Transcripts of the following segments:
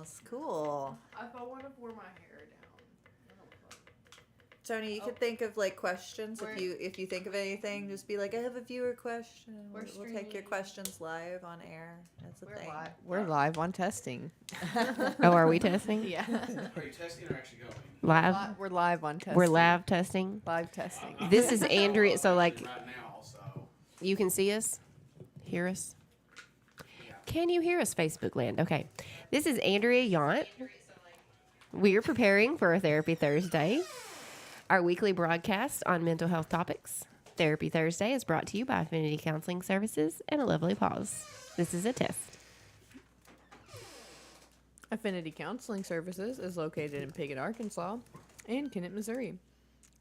nails. Cool. If I want to wear my hair down. Tony, you could think of like questions. If you think of anything, just be like, I have a viewer question. We'll take your questions live on air. That's a thing. We're live on testing. Oh, are we testing? Yeah. Are you testing or actually going? Live? We're live on testing. We're live testing. Live testing. This is Andrea. So, like, Right now, so. you can see us, hear us. Can you hear us, Facebook land? Okay. This is Andrea Yount. We are preparing for a Therapy Thursday, our weekly broadcast on mental health topics. Therapy Thursday is brought to you by Affinity Counseling Services and A Lovely Pause. This is a test. Affinity Counseling Services is located in Piggott, Arkansas, and Kennett, Missouri.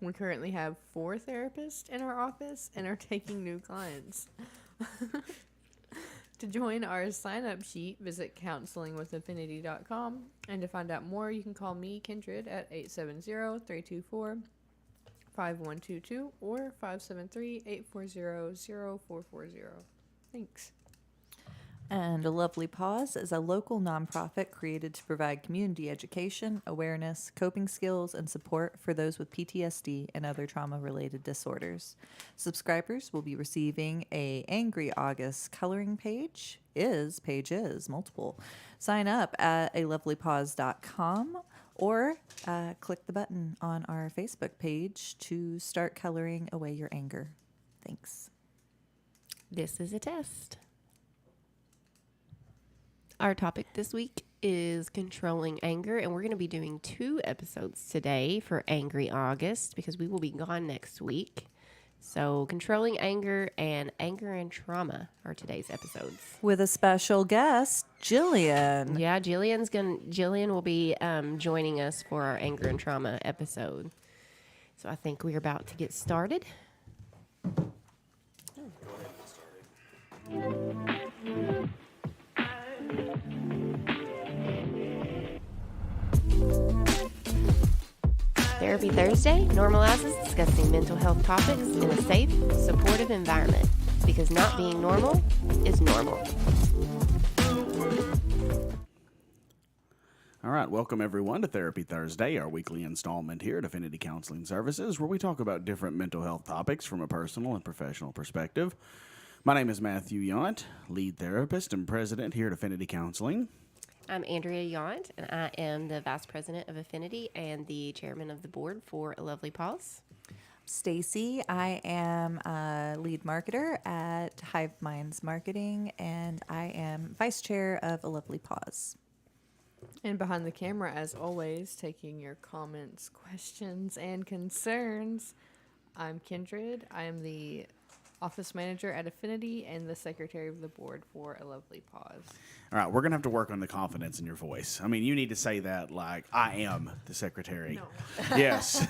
We currently have 4 therapists in our office and are taking new clients. To join our sign-up sheet, visit counselingwithaffinity.com. And to find out more, you can call me, Kindred, at 870-324-5122 or 573-840-0440. Thanks. And A Lovely Pause is a local nonprofit created to provide community education, awareness, coping skills, and support for those with PTSD and other trauma-related disorders. Subscribers will be receiving a Angry August coloring page. Pages, multiple. Sign up at alovelypause.com or click the button on our Facebook page to start coloring away your anger. Thanks. This is a test. Our topic this week is controlling anger, and we're going to be doing 2 episodes today for Angry August because we will be gone next week. So controlling anger and trauma are today's episodes. With a special guest, Jillian. Yeah, Jillian will be joining us for our anger and trauma episode. So I think we're about to get started. Therapy Thursday normalizes discussing mental health topics in a safe, supportive environment because not being normal is normal. All right, welcome everyone to Therapy Thursday, our weekly installment here at Affinity Counseling Services, where we talk about different mental health topics from a personal and professional perspective. My name is Matthew Yount, lead therapist and president here at Affinity Counseling. I'm Andrea Yount, and I am the vice president of Affinity and the chairman of the board for A Lovely Pause. Stacy, I am a lead marketer at Hive Minds Marketing, and I am vice chair of A Lovely Pause. And behind the camera, as always, taking your comments, questions, and concerns, I'm Kindred. I am the office manager at Affinity and the secretary of the board for A Lovely Pause. All right, we're going to have to work on the confidence in your voice. I mean, you need to say that like, I am the secretary. No. Yes.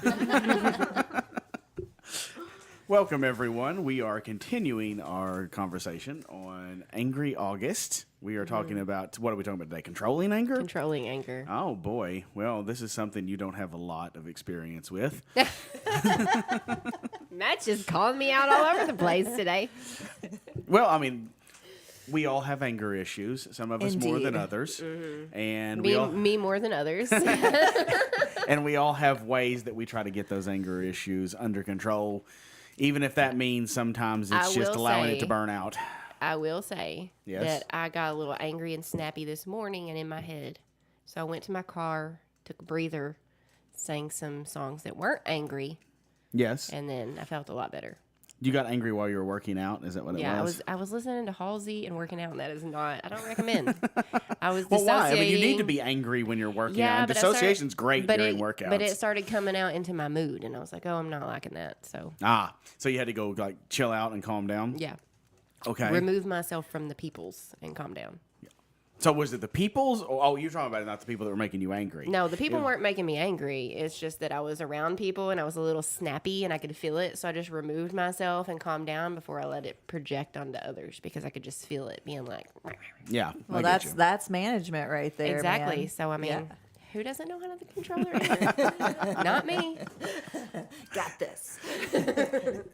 Welcome, everyone. We are continuing our conversation on Angry August. We are talking about, what are we talking about today? Controlling anger? Controlling anger. Oh, boy. Well, this is something you don't have a lot of experience with. Matt's just calling me out all over the place today. Well, I mean, we all have anger issues. Some of us more than Indeed. others. Mm-hmm. And Me more than others. and we all have ways that we try to get those anger issues under control, even if that means sometimes it's just allowing it to burn out. I will say Yes. that I got a little angry and snappy this morning and in my head. So I went to my car, took a breather, sang some songs that weren't angry, Yes. and then I felt a lot better. You got angry while you were working out? Is that what it was? I was listening to Halsey and working out, and that is not, I don't recommend. I was Well, why? I mean, you need to dissociating. be angry when you're working Yeah, out. but Dissociation's great during workouts. But it started coming out into my mood, and I was like, oh, I'm not liking that. So, So you had to go like chill out and calm down? yeah. Okay. Remove myself from the peoples and calm down. So was it the people's? Oh, you're talking about not the people that were making you angry. No, the people weren't making me angry. It's just that I was around people and I was a little snappy and I could feel it. So I just removed myself and calmed down before I let it project onto others because I could just feel it being like. Yeah. Well, I get you. that's management right there. Exactly. Man. So, I mean, Yeah. who doesn't know how to control their anger? Not me. Got this.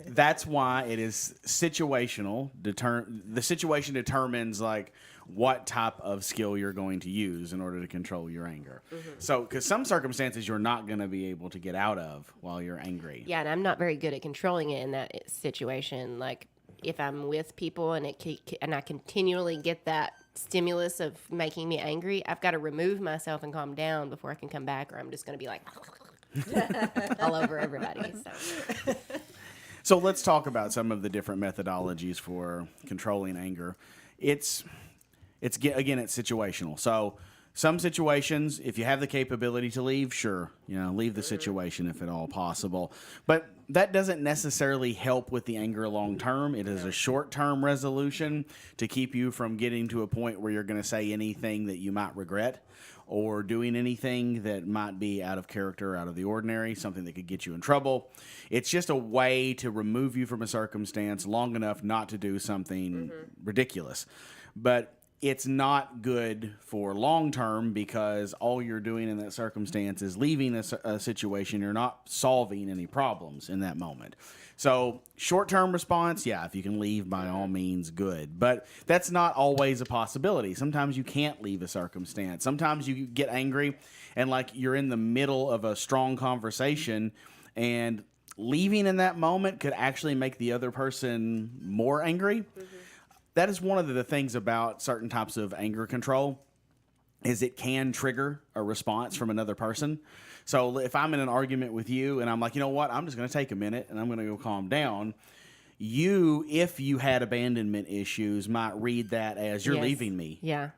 That's why it is situational. The situation determines like what type of skill you're going to use in order to control your anger. So, because some circumstances you're not going to be able to get out of while you're angry. Yeah, and I'm not very good at controlling it in that situation. Like if I'm with people and and I continually get that stimulus of making me angry, I've got to remove myself and calm down before I can come back, or I'm just going to be like all over everybody. So let's talk about some of the different methodologies for controlling anger. It's situational. So some situations, if you have the capability to leave, sure, leave the situation if at all possible. But that doesn't necessarily help with the anger long term. It is a short term resolution to keep you from getting to a point where you're going to say anything that you might regret, or doing anything that might be out of character, out of the ordinary, something that could get you in trouble. It's just a way to remove you from a circumstance long enough not to do something ridiculous. But it's not good for long term, because all you're doing in that circumstance is leaving a situation. You're not solving any problems in that moment. So short-term response, yeah, if you can leave, by all means, good. But that's not always a possibility. Sometimes you can't leave a circumstance. Sometimes you get angry and like you're in the middle of a strong conversation, and leaving in that moment could actually make the other person more angry. That is one of the things about certain types of anger control, is it can trigger a response from another person. So if I'm in an argument with you and I'm like, you know what, I'm just going to take a minute and I'm going to go calm down. You, if you had abandonment issues, might read that as you're leaving me. Yeah.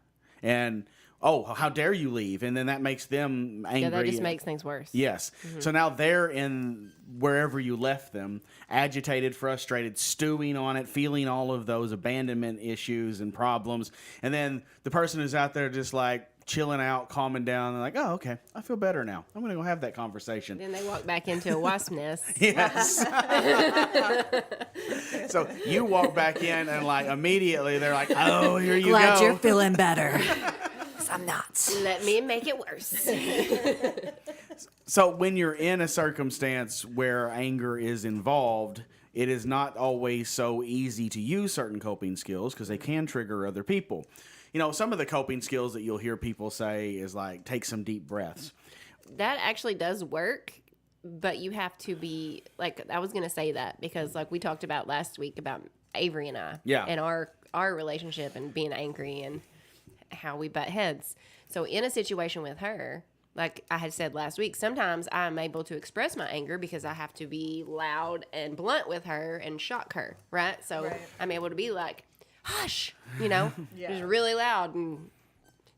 And, oh, how dare you leave? And then that makes them angry. Yeah, that just makes things worse. Yes. So now they're in wherever you left them, agitated, frustrated, stewing on it, feeling all of those abandonment issues and problems. And then the person who's out there just like chilling out, calming down, and like, oh, okay, I feel better now. I'm going to go have that conversation. Then they walk back into a wasp nest. Yes. So you walk back in and like immediately they're like, oh, here you Glad go. you're feeling better. 'Cause I'm not. Let me make it worse. So when you're in a circumstance where anger is involved, it is not always so easy to use certain coping skills because they can trigger other people. Some of the coping skills that you'll hear people say is like, take some deep breaths. That actually does work, but you have to be, like, I was going to say that because, like, we talked about last week about Avery and I. Yeah. And our relationship and being angry and how we butt heads. So in a situation with her, like I had said last week, sometimes I'm able to express my anger because I have to be loud and blunt with her and shock her, right? So I'm able to be like, hush, just really loud and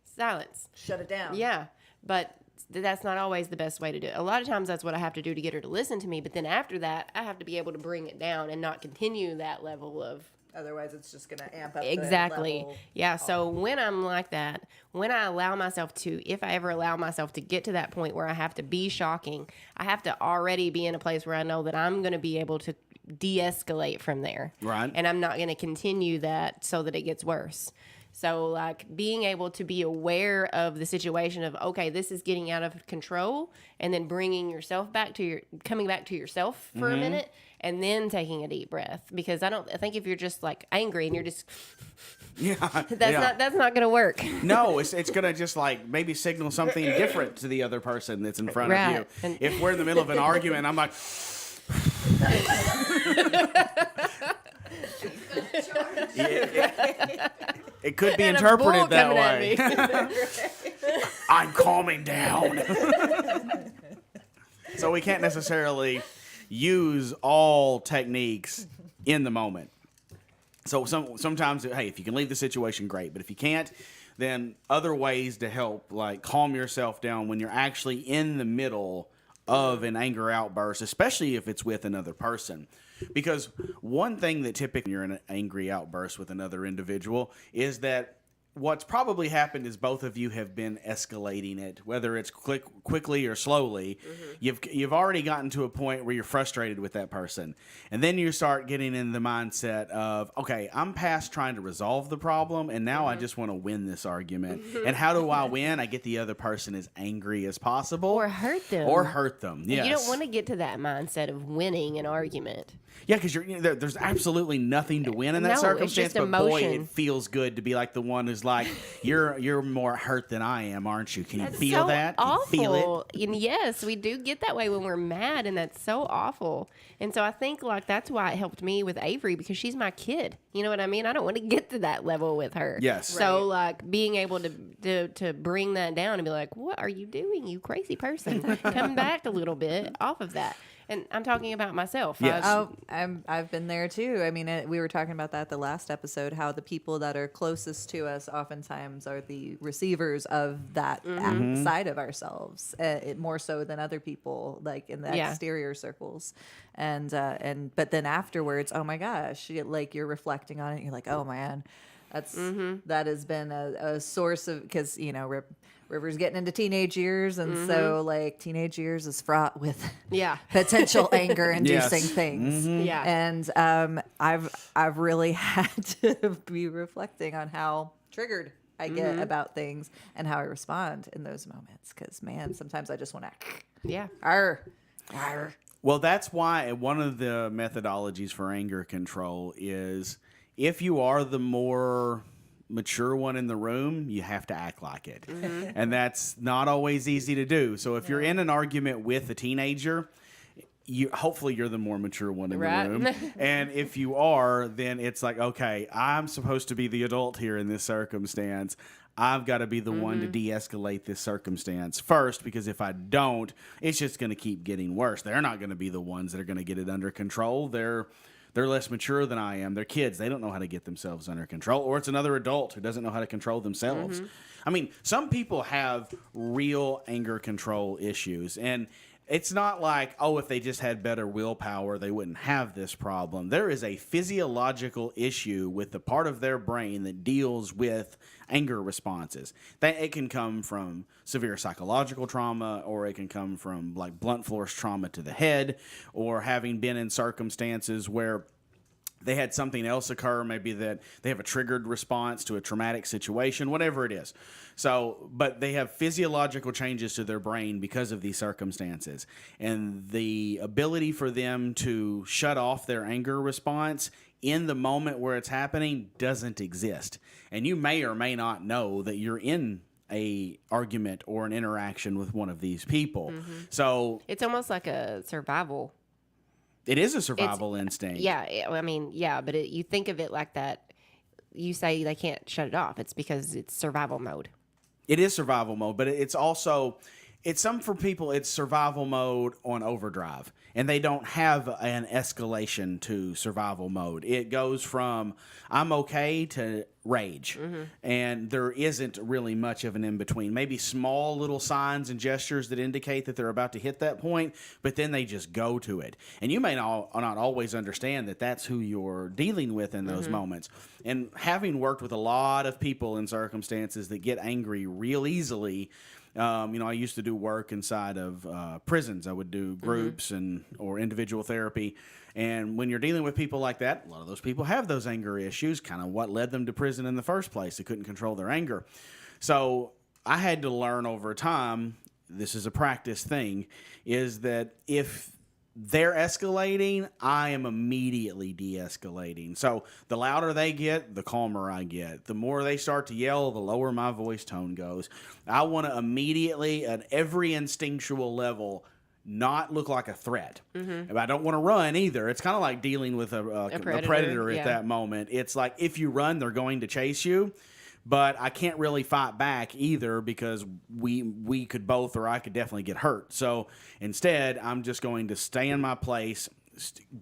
silence. Shut it down. Yeah, but that's not always the best way to do it. A lot of times that's what I have to do to get her to listen to me, but then after that, I have to be able to bring it down and not continue that level of... Otherwise, it's just going to amp up. Exactly. The level. Yeah. So when I'm like that, when I allow myself to, if I ever allow myself to get to that point where I have to be shocking, I have to already be in a place where I know that I'm going to be able to de-escalate from there. Right. And I'm not going to continue that so that it gets worse. So like being able to be aware of the situation of, okay, this is getting out of control, and then bringing yourself back to coming back to yourself for a minute, and then taking a deep breath. Because I think if you're just like angry and you're just, that's not going to work. No, it's going to just like maybe signal something different to the other person that's in front of you. And If we're in the middle of an argument, I'm like, it could be And a interpreted bull that coming at way. me. I'm calming down. So we can't necessarily use all techniques in the moment. So sometimes, hey, if you can leave the situation, great. But if you can't, then other ways to help, like calm yourself down when you're actually in the middle of an anger outburst, especially if it's with another person. Because one thing that typically you're in an angry outburst with another individual is that what's probably happened is both of you have been escalating it, whether it's quickly or slowly. You've already gotten to a point where you're frustrated with that person. And then you start getting in the mindset of, okay, I'm past trying to resolve the problem, and now I just want to win this argument. And how do I win? I get the other person as angry as possible. Or hurt them. Yes. You don't want to get to that mindset of winning an argument. Yeah, because there's absolutely nothing to win in that No, it's circumstance. just But boy, emotion. it feels good to be like the one who's is like, you're more hurt than I am, aren't you? Can you That's feel so that? Can awful. you feel it? And yes, we do get that way when we're mad, and that's so awful. And so I think like that's why it helped me with Avery, because she's my kid. You know what I mean? I don't want to get to that level with her. Yes. So like being able to bring that down and be like, what are you doing, you crazy person? Come back a little bit off of that. And I'm talking about myself. Yes. Oh, I've been there too. I mean, we were talking about that the last episode. How the people that are closest to us oftentimes are the receivers of that side of ourselves, more so than other people, like in the Yeah. exterior circles. And but then afterwards, oh my gosh, like you're reflecting on it. You're like, oh man, that has been a source of, because River's getting into teenage years, and so like teenage years is fraught with Yeah. potential anger-inducing Yes. things. Yeah. And I've really had to be reflecting on how triggered I get about things and how I respond in those moments. Because man, sometimes I just want to, Yeah. arr, arr. Well, that's why one of the methodologies for anger control is if you are the more mature one in the room, you have to act like it. And that's not always easy to do. So if you're in an argument with a teenager, hopefully you're the more mature one in Right. the room. And if you are, then it's like, okay, I'm supposed to be the adult here in this circumstance. I've got to be the one to de-escalate this circumstance first, because if I don't, it's just going to keep getting worse. They're not going to be the ones that are going to get it under control. They're less mature than I am. They're kids. They don't know how to get themselves under control. Or it's another adult who doesn't know how to control themselves. I mean, some people have real anger control issues. And it's not like, oh, if they just had better willpower, they wouldn't have this problem. There is a physiological issue with the part of their brain that deals with anger responses. That it can come from severe psychological trauma, or it can come from like blunt force trauma to the head, or having been in circumstances where they had something else occur, maybe that they have a triggered response to a traumatic situation, whatever it is. So, but they have physiological changes to their brain because of these circumstances. And the ability for them to shut off their anger response in the moment where it's happening doesn't exist. And you may or may not know that you're in a argument or an interaction with one of these people. So It's almost like a survival. it is a survival instinct. Yeah. I mean, yeah, but you think of it like that. You say they can't shut it off. It's because it's survival mode. It is survival mode, but it's also, for people, it's survival mode on overdrive. And they don't have an escalation to survival mode. It goes from I'm okay to rage. And there isn't really much of an in-between. Maybe small little signs and gestures that indicate that they're about to hit that point, but then they just go to it. And you may not always understand that that's who you're dealing with in those moments. And having worked with a lot of people in circumstances that get angry real easily, I used to do work inside of prisons. I would do groups or individual therapy. And when you're dealing with people like that, a lot of those people have those anger issues, kind of what led them to prison in the first place. They couldn't control their anger. So I had to learn over time, this is a practice thing, is that if they're escalating, I am immediately de-escalating. So the louder they get, the calmer I get. The more they start to yell, the lower my voice tone goes. I want to immediately, at every instinctual level, not look like a threat. But I don't want to run either. It's kind of like dealing with a predator at yeah. that moment. It's like if you run, they're going to chase you. But I can't really fight back either, because we could both, or I could definitely get hurt. So instead, I'm just going to stay in my place,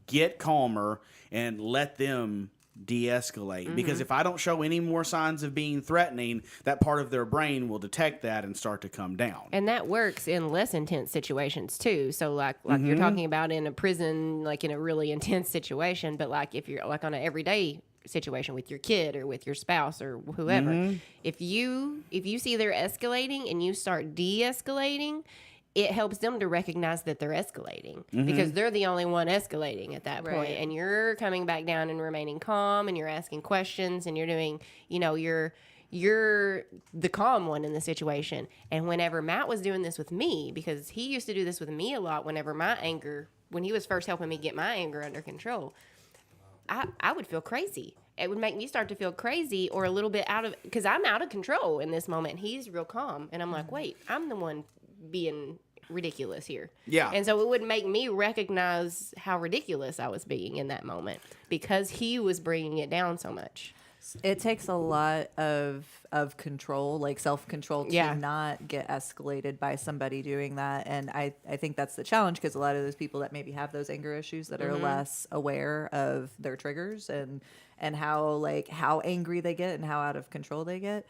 get calmer, and let them de-escalate. Because if I don't show any more signs of being threatening, that part of their brain will detect that and start to come down. And that works in less intense situations too. So like you're talking about in a prison, like in a really intense situation, but like if you're like on an everyday situation with your kid or with your spouse or whoever, if you see they're escalating and you start de-escalating, it helps them to recognize that they're escalating because they're the only one escalating at that point. And you're coming back down and remaining calm, and you're asking questions, and you're doing, you're the calm one in the situation. And whenever Matt was doing this with me, because he used to do this with me a lot, when he was first helping me get my anger under control, I would feel crazy. It would make me start to feel crazy or a little bit because I'm out of control in this moment. He's real calm. And I'm like, wait, I'm the one being ridiculous here. Yeah. And so it would make me recognize how ridiculous I was being in that moment because he was bringing it down so much. It takes a lot of control, like self-control, to Yeah. not get escalated by somebody doing that. And I think that's the challenge, because a lot of those people that maybe have those anger issues that are less aware of their triggers and how angry they get and how out of control they get,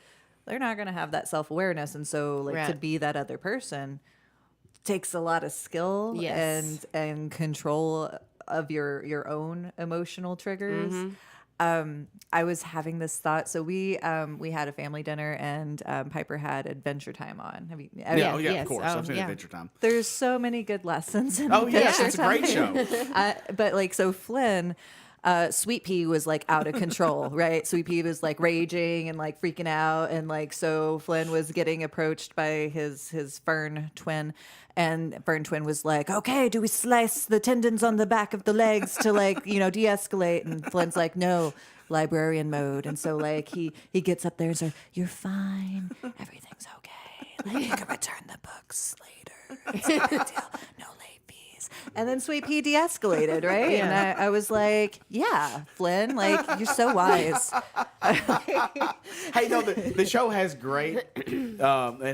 they're not going to have that self-awareness. And so to Right. be that other person takes a lot of skill Yes. and control of your own emotional triggers. I was having this thought. So we had a family dinner, and Piper had Adventure Time on. Have you? Yeah, Yeah, oh, yeah, yes. of course. Oh, I've seen yeah. Adventure Time. There's so many good lessons in Oh, yes, Adventure it's a great Time. show. But so Flynn, Sweet Pea was out of control, right? Sweet Pea was raging and freaking out, and so Flynn was getting approached by his Fern twin, and Fern twin was like, "Okay, do we slice the tendons on the back of the legs to de-escalate?" And Flynn's like, "No, librarian mode." And so he gets up there and says, "You're fine, everything's okay. You can return the books later. It's no big deal. No late fees." And then Sweet Pea de-escalated, right? Yeah. And I was like, "Yeah, Flynn, you're so wise." Hey, no, the show has great. It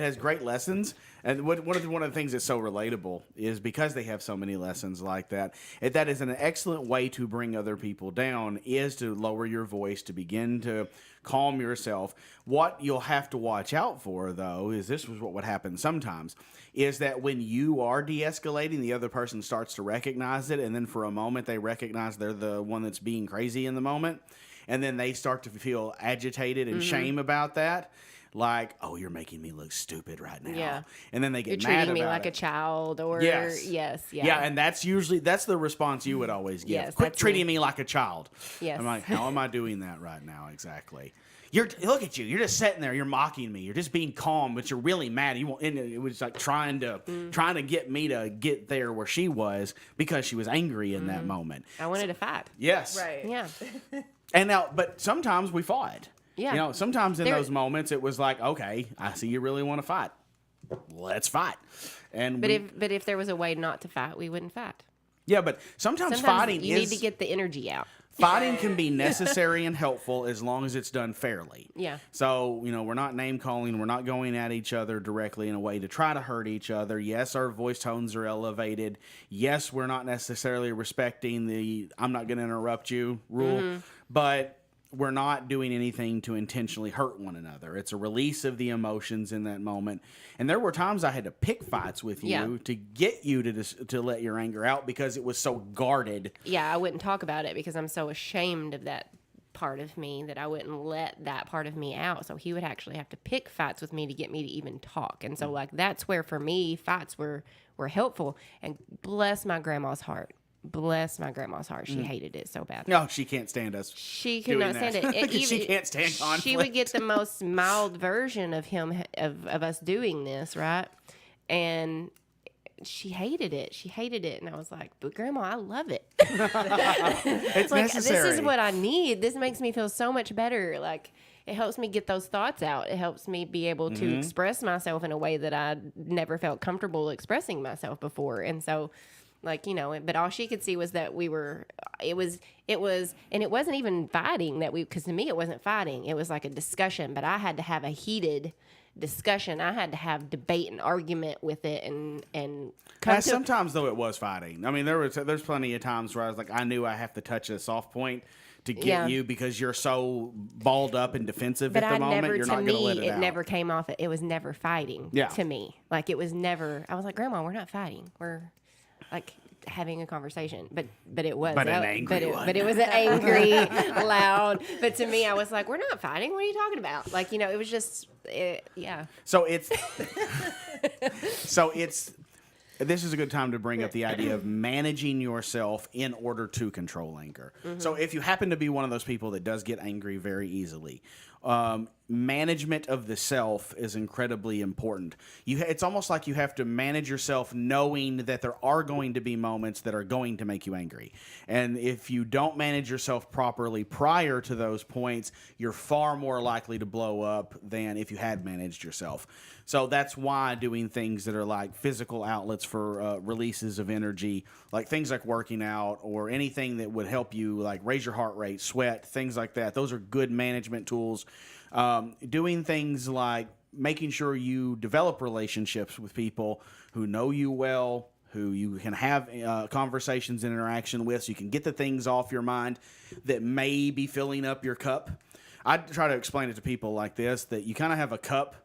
has great lessons, and one of the things that's so relatable is because they have so many lessons like that. That is an excellent way to bring other people down, is to lower your voice, to begin to calm yourself. What you'll have to watch out for, though, is this was what would happen sometimes, is that when you are de-escalating, the other person starts to recognize it, and then for a moment they recognize they're the one that's being crazy in the moment, and then they start to feel agitated and shame about that. Like, "Oh, you're making me look stupid right now." Yeah. And then they You're get mad treating me about like it. a child or Yes. yeah. Yeah, and that's the response you would always give. Yes, "Quit that's treating me. me like a child." Yes. I'm like, how am I doing that right now exactly? Look at you. You're just sitting there. You're mocking me. You're just being calm, but you're really mad. And it was trying to get me to get there where she was because she was angry in that moment. I wanted to fight. Yes. Yeah. And now, but sometimes we fought. Yeah. Sometimes in There- those moments it was like, okay, I see you really want to fight. Let's fight. And But if there was a way not to fight, we wouldn't fight. but sometimes Sometimes fighting you is need to get the energy out. fighting can be necessary and helpful as long as it's done fairly. Yeah. So, we're not name calling. We're not going at each other directly in a way to try to hurt each other. Yes, our voice tones are elevated. Yes, we're not necessarily respecting the "I'm not going to interrupt you" rule. But we're not doing anything to intentionally hurt one another. It's a release of the emotions in that moment. And there were times I had to pick fights with you Yeah. to get you to let your anger out because it was so guarded. Yeah, I wouldn't talk about it because I'm so ashamed of that part of me that I wouldn't let that part of me out. So he would actually have to pick fights with me to get me to even talk. And so that's where for me fights were helpful. And bless my grandma's heart. Bless my grandma's heart. She hated it so bad. No, she can't stand us. She could doing not that. stand it. She can't stand She conflict. would get the most mild version of him of us doing this, right? And she hated it. She hated it, and I was like, "But Grandma, I love it. It's Like necessary. this is what I need. This makes me feel so much better. Like it helps me get those thoughts out. It helps me be able to express myself in a way that I never felt comfortable expressing myself before. And so, but all she could see was that it was, and it wasn't even fighting because to me it wasn't fighting. It was like a discussion, but I had to have a heated discussion. I had to have debate and argument with it and come to Sometimes though it was fighting. I mean, there's plenty of times where I was like, I knew I have to touch a soft point to get Yeah. you because you're so balled up and defensive But at the I moment. never, You're to not going to me, let it it out. never came off. It was never fighting Yeah. to me. Like it was never, I was like, Grandma, we're not fighting. We're like having a conversation. But it was. But an angry one. But it was an angry, loud. But to me, I was like, we're not fighting. What are you talking about? Like, it was just, yeah. So it's this is a good time to bring up the idea of managing yourself in order to control anger. So if you happen to be one of those people that does get angry very easily, management of the self is incredibly important. It's almost like you have to manage yourself knowing that there are going to be moments that are going to make you angry. And if you don't manage yourself properly prior to those points, you're far more likely to blow up than if you had managed yourself. So that's why doing things that are like physical outlets for releases of energy, like things like working out or anything that would help you like raise your heart rate, sweat, things like that. Those are good management tools. Doing things like making sure you develop relationships with people who know you well, who you can have conversations and interaction with, so you can get the things off your mind that may be filling up your cup. I try to explain it to people like this, that you kind of have a cup,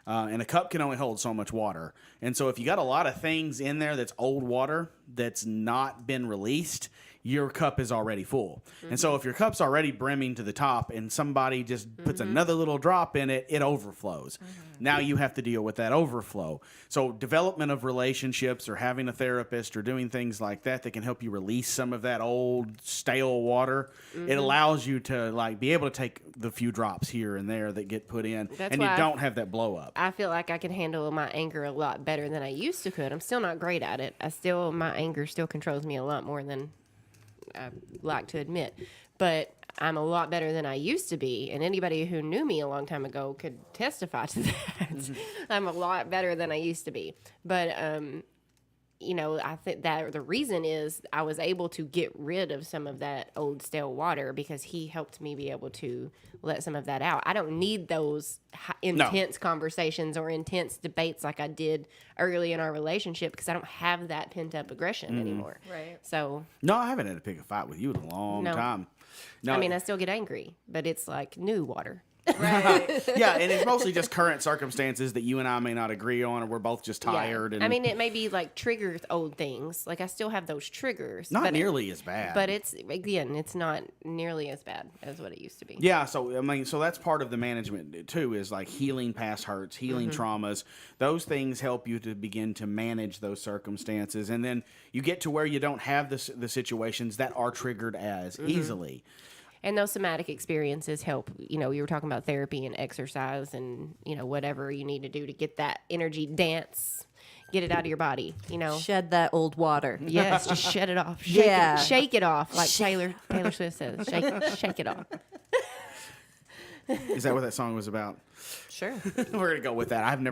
and a cup can only hold so much water. And so if you got a lot of things in there that's old water that's not been released, your cup is already full. And so if your cup's already brimming to the top and somebody just puts another little drop in it, it overflows. Now you have to deal with that overflow. So development of relationships or having a therapist or doing things like that that can help you release some of that old stale water, it allows you to like be able to take the few drops here and there that get put in, That's and you why don't have that blow up. I feel like I can handle my anger a lot better than I used to could. I'm still not great at it. My anger still controls me a lot more than I like to admit, but I'm a lot better than I used to be. And anybody who knew me a long time ago could testify to that. I'm a lot better than I used to be. But, I think that the reason is I was able to get rid of some of that old stale water because he helped me be able to let some of that out. I don't need those intense conversations or intense debates like I did early in our relationship because I don't have that pent up aggression anymore. Right. So, No, I haven't had to pick a fight with you in a long No. time. No, I mean, I still get angry, but it's like new water. yeah, and it's mostly just current circumstances that you and I may not agree on, or we're both just tired. Yeah. And I mean, it may be like trigger old things. Like I still have those triggers. not but nearly as bad. But it's not nearly as bad as what it used to be. Yeah, so I mean, so that's part of the management too, is like healing past hurts, healing traumas. Those things help you to begin to manage those circumstances, and then you get to where you don't have the situations that are triggered as easily. And those somatic experiences help. You know, you were talking about therapy and exercise and, whatever you need to do to get that energy dance, get it out of your body, Shed that old water. Yes, just shed it off. Yeah. Shake it off, like Taylor Swift says. Shake it off. Is that what that song was about? Sure. We're gonna go with that. I don't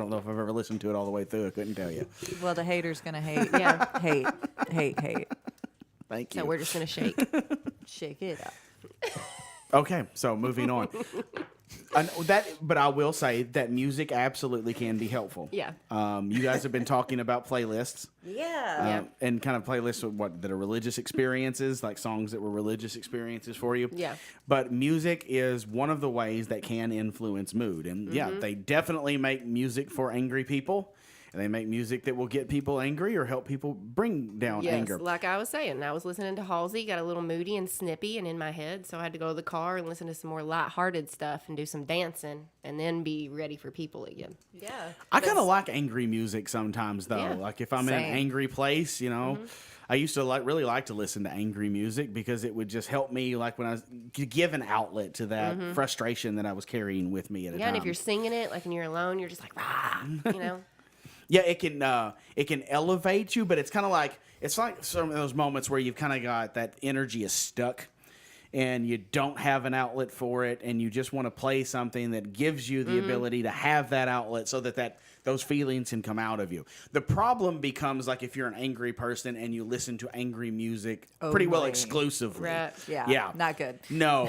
know if I've ever listened to it all the way through. I couldn't tell you. Well, the hater's gonna hate. Yeah. Hate. Thank you. So we're just going to shake. Shake it up. Okay, so moving on. But I will say that music absolutely can be helpful. Yeah. You guys have been talking about playlists. Yeah. And kind of playlists that are religious experiences, like songs that were religious experiences for you. Yeah. But music is one of the ways that can influence mood. And yeah, they definitely make music for angry people. And they make music that will get people angry or help people bring down Yes, anger. like I was saying, I was listening to Halsey, got a little moody and snippy and in my head, so I had to go to the car and listen to some more lighthearted stuff and do some dancing and then be ready for people again. Yeah. I kind of like angry music sometimes, though. Yeah, Like if I'm in an same. angry place, I used to really like to listen to angry music because it would just help me, like when I was give an outlet to that frustration that I was carrying with me at a Yeah, time. and if you're singing it, like when you're alone, you're just like, rah, Yeah, it can elevate you, but it's kind of like some of those moments where you've kind of got that energy is stuck, and you don't have an outlet for it, and you just want to play something that gives you the ability to have that outlet, so that those feelings can come out of you. The problem becomes like if you're an angry person and you listen to angry music pretty well Only. exclusively. Right. Yeah. Yeah. Not good. No,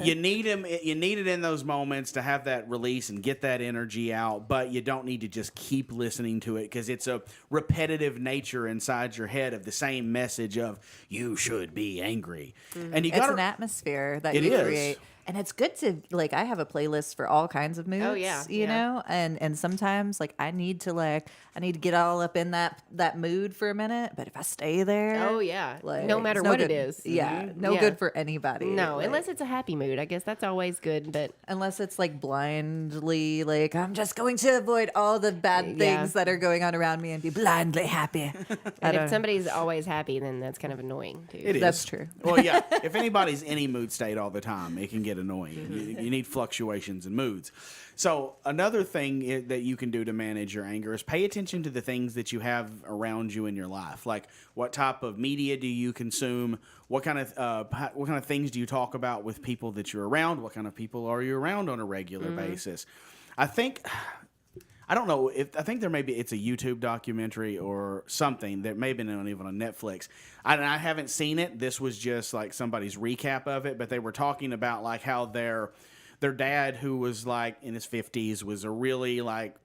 you need him. You need it in those moments to have that release and get that energy out. But you don't need to just keep listening to it because it's a repetitive nature inside your head of the same message of you should be angry, and you It's got an atmosphere that It you is. create. And it's good to I have a playlist for all kinds of moods. yeah, You know? And sometimes I need to get all up in that mood for a minute. But if I stay there, oh, yeah. like, No matter it's what good. it is. Yeah. No Yeah. good for anybody. No, Like, unless it's a happy mood. I guess that's always good, but unless it's blindly I'm just going to avoid all the bad things Yeah. that are going on around me and be blindly happy. and if somebody's always happy, then that's kind of annoying too. It is. That's true. Well, yeah. If anybody's any mood state all the time, it can get annoying. Mm-hmm. You need fluctuations in moods. So another thing that you can do to manage your anger is pay attention to the things that you have around you in your life. Like, what type of media do you consume? What kind of things do you talk about with people that you're around? What kind of people are you around on a regular basis? I don't know I think it's a YouTube documentary or something that may have been even on Netflix. I haven't seen it. This was just like somebody's recap of it, but they were talking about like how their dad, who was like in his 50s, was a really like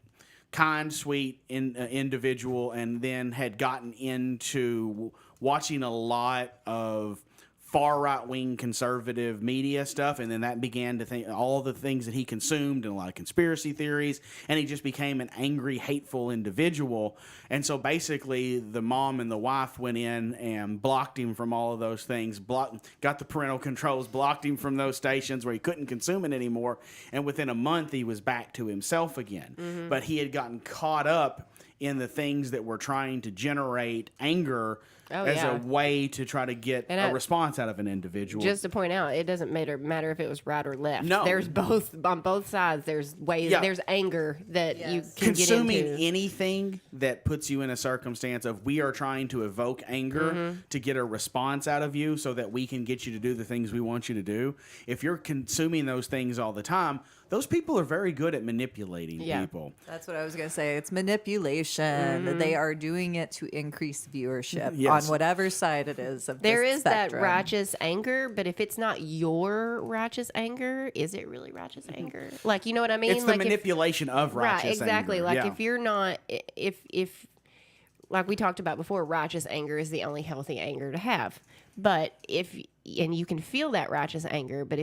kind, sweet individual, and then had gotten into watching a lot of far right-wing conservative media stuff, and then that began to think all the things that he consumed and a lot of conspiracy theories, and he just became an angry, hateful individual. And so basically the mom and the wife went in and blocked him from all of those things, got the parental controls, blocked him from those stations where he couldn't consume it anymore, and within a month he was back to himself again. But he had gotten caught up in the things that were trying to generate anger as a way to try to get a response out of an individual. Just to point out, it doesn't matter if it was right or left. No. There's both on both sides. There's ways. Yeah. There's anger that you can Consuming get into. anything that puts you in a circumstance of we are trying to evoke anger to get a response out of you so that we can get you to do the things we want you to do. If you're consuming those things all the time, those people are very good at manipulating people. That's what I was going to say. It's manipulation. They are doing it to increase viewership Yes. on whatever side it is of There the is that spectrum. righteous anger, but if it's not your righteous anger, is it really righteous anger? Like, you know what I mean? It's the like manipulation of righteous right, exactly. anger. Like Yeah. if you're not, if like we talked about before, righteous anger is the only healthy anger to have. But and you can feel that righteous anger, but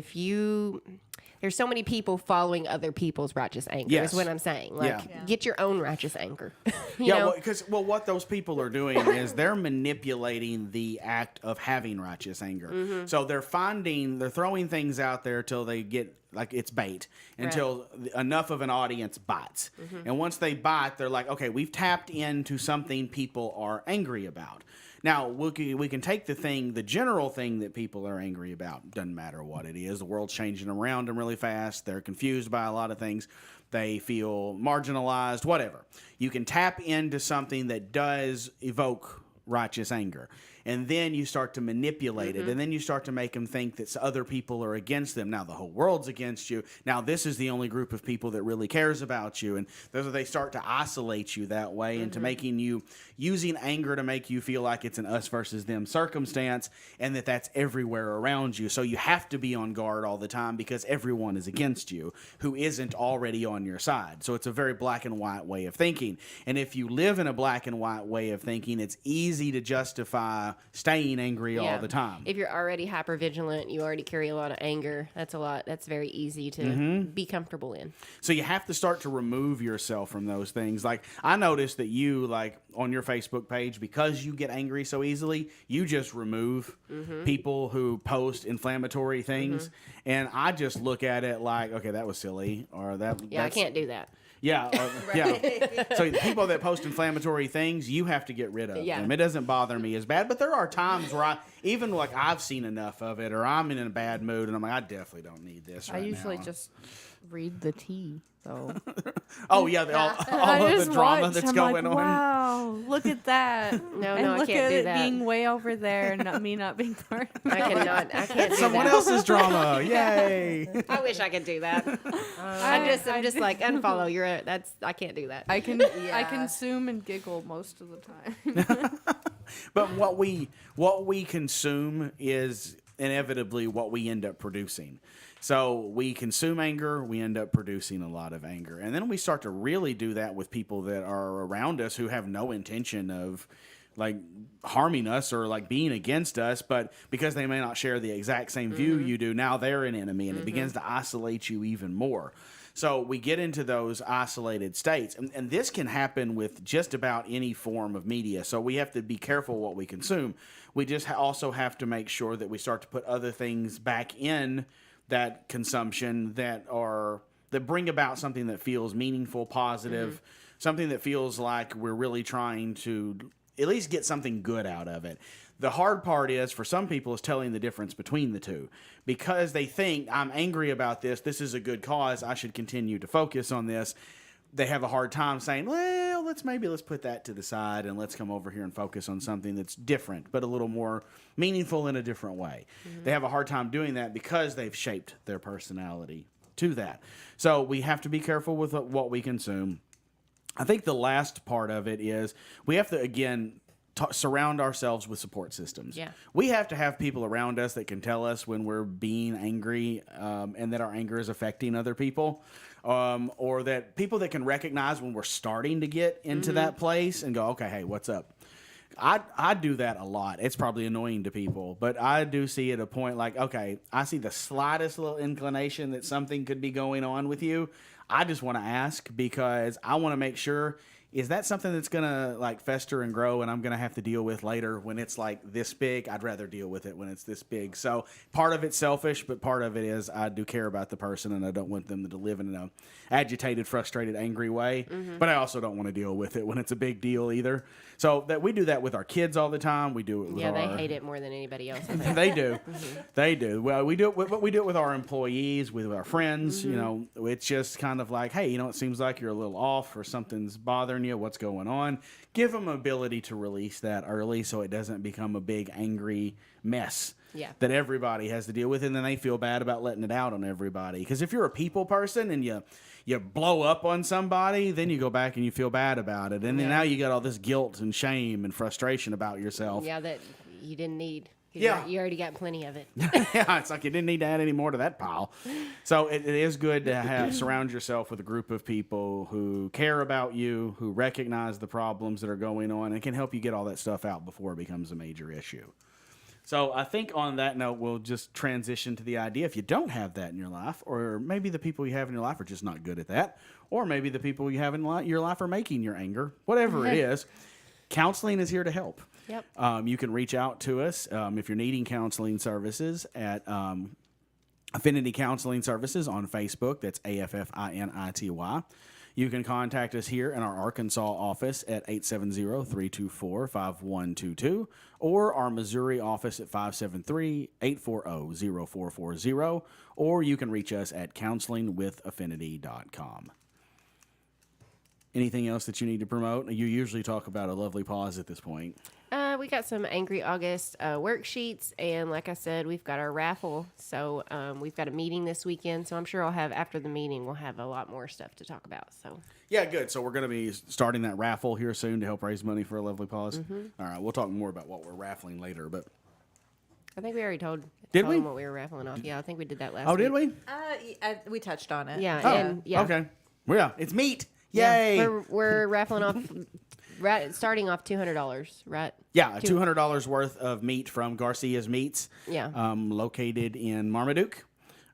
there's so many people following other people's righteous anger Yes. is what I'm saying. Like, Yeah. get your own righteous anger. you know? because what those people are doing is they're manipulating the act of having righteous anger. So they're throwing things out there till they get like it's bait until enough of an audience bites. And once they bite, they're like, okay, we've tapped into something people are angry about. Now, we can take the general thing that people are angry about. Doesn't matter what it is. The world's changing around them really fast. They're confused by a lot of things. They feel marginalized, whatever. You can tap into something that does evoke righteous anger. And then you start to manipulate it. And then you start to make them think that other people are against them. Now the whole world's against you. Now this is the only group of people that really cares about you. And they start to isolate you that way into making you, using anger to make you feel like it's an us versus them circumstance, and that's everywhere around you. So you have to be on guard all the time because everyone is against you who isn't already on your side. So it's a very black and white way of thinking. And if you live in a black and white way of thinking, it's easy to justify staying angry all the time. If you're already hyper vigilant, you already carry a lot of anger. That's very easy to be comfortable in. So you have to start to remove yourself from those things. Like I noticed that you, like on your Facebook page, because you get angry so easily, you just remove people who post inflammatory things. And I just look at it like, okay, that was silly, or that. Yeah, I can't do that. Yeah, yeah. So the people that post inflammatory things, you have to get rid of them. It doesn't bother me as bad, but there are times where I've seen enough of it, or I'm in a bad mood, and I'm like, I definitely don't need this. I usually just read the tea, though. all of the drama that's going on. Wow, look at that! No, and I look can't at do it that. being way over there, and me not being part of it. I can't do Someone that. else's drama. Yay! I wish I could do that. I'm just like unfollow. I can't do that. I consume and giggle most of the time. But what we consume is inevitably what we end up producing. So we consume anger, we end up producing a lot of anger. And then we start to really do that with people that are around us who have no intention of like harming us or like being against us, but because they may not share the exact same view you do, now they're an enemy, and it begins to isolate you even more. So we get into those isolated states, and this can happen with just about any form of media. So we have to be careful what we consume. We just also have to make sure that we start to put other things back in that consumption that bring about something that feels meaningful, positive, something that feels like we're really trying to at least get something good out of it. The hard part is for some people is telling the difference between the two, because they think I'm angry about this. This is a good cause. I should continue to focus on this. They have a hard time saying, well, let's put that to the side and let's come over here and focus on something that's different, but a little more meaningful in a different way. They have a hard time doing that because they've shaped their personality to that. So we have to be careful with what we consume. I think the last part of it is we have to, again, surround ourselves with support systems. Yeah. We have to have people around us that can tell us when we're being angry and that our anger is affecting other people, or that people that can recognize when we're starting to get into that place and go, okay, hey, what's up? I do that a lot. It's probably annoying to people, but I do see at a point like, okay, I see the slightest little inclination that something could be going on with you. I just want to ask because I want to make sure, is that something that's going to like fester and grow and I'm going to have to deal with later when it's like this big? I'd rather deal with it when it's this big. So part of it's selfish, but part of it is I do care about the person and I don't want them to live in an agitated, frustrated, angry way. But I also don't want to deal with it when it's a big deal either. So that we do that with our kids all the time. We do it with They hate it more than anybody else. They do. They do. Well, we do it with our employees, with our friends. You know, it's just kind of like, hey, it seems like you're a little off or something's bothering you. What's going on? Give them ability to release that early so it doesn't become a big angry mess. Yeah. That everybody has to deal with, and then they feel bad about letting it out on everybody. Because if you're a people person and you blow up on somebody, then you go back and you feel bad about it, and then now you got all this guilt and shame and frustration about yourself. Yeah, that you didn't need. Yeah. You already got plenty of it. Yeah, it's like you didn't need to add any more to that pile. So it is good to surround yourself with a group of people who care about you, who recognize the problems that are going on, and can help you get all that stuff out before it becomes a major issue. So I think on that note, we'll just transition to the idea, if you don't have that in your life, or maybe the people you have in your life are just not good at that, or maybe the people you have in your life are making your anger, whatever it is, counseling is here to help. Yep. You can reach out to us if you're needing counseling services at Affinity Counseling Services on Facebook. That's AFFINITY. You can contact us here in our Arkansas office at 870-324-5122 or our Missouri office at 573-840-0440, or you can reach us at counselingwithaffinity.com. Anything else that you need to promote? You usually talk about a lovely pause at this point. We got some Angry August worksheets, and like I said, we've got our raffle. So we've got a meeting this weekend, so I'm sure after the meeting, we'll have a lot more stuff to talk about. So yeah, good. So we're going to be starting that raffle here soon to help raise money for a lovely pause. All right, we'll talk more about what we're raffling later, but I think we already told Did we? them what we were raffling off. Yeah, I think we did that last oh, week. did we? We touched on it. Yeah, Oh, and yeah. okay. Well, yeah, it's meat. Yeah, Yay! we're raffling off, starting off $200, right? Yeah, $200 worth of meat from Garcia's Meats. Yeah. Located in Marmaduke,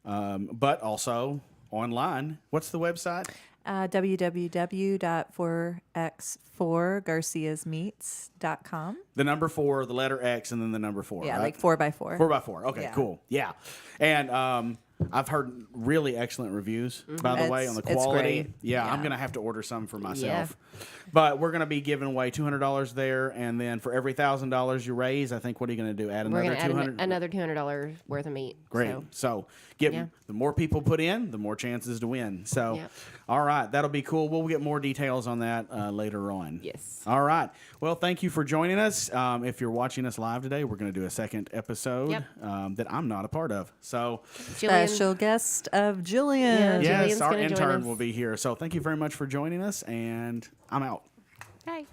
but also online. What's the website? www.4x4garciasmeats.com. The number 4, the letter X, and then the number 4. Yeah, right? like 4x4. 4x4. Okay, Yeah. cool. Yeah. And I've heard really excellent reviews, by the way, on the It's quality. great. Yeah, I'm Yeah. going to have to order some for myself. But we're going to be giving away $200 there. And then for every $1,000 you raise, I think, what are you going to do? Add We're another going to add $200? another $200 worth of meat. Great. So, So Yeah. the more people put in, the more chances to win. So, Yep. all right, that'll be cool. We'll get more details on that later on. yes. All right. Well, thank you for joining us. If you're watching us live today, we're going to do a second episode Yep. that I'm not a part of. So, Jillian, Special guest of Jillian. Yeah. yes, Jillian's our gonna join intern us. will be here. So, thank you very much for joining us, and I'm out. Bye.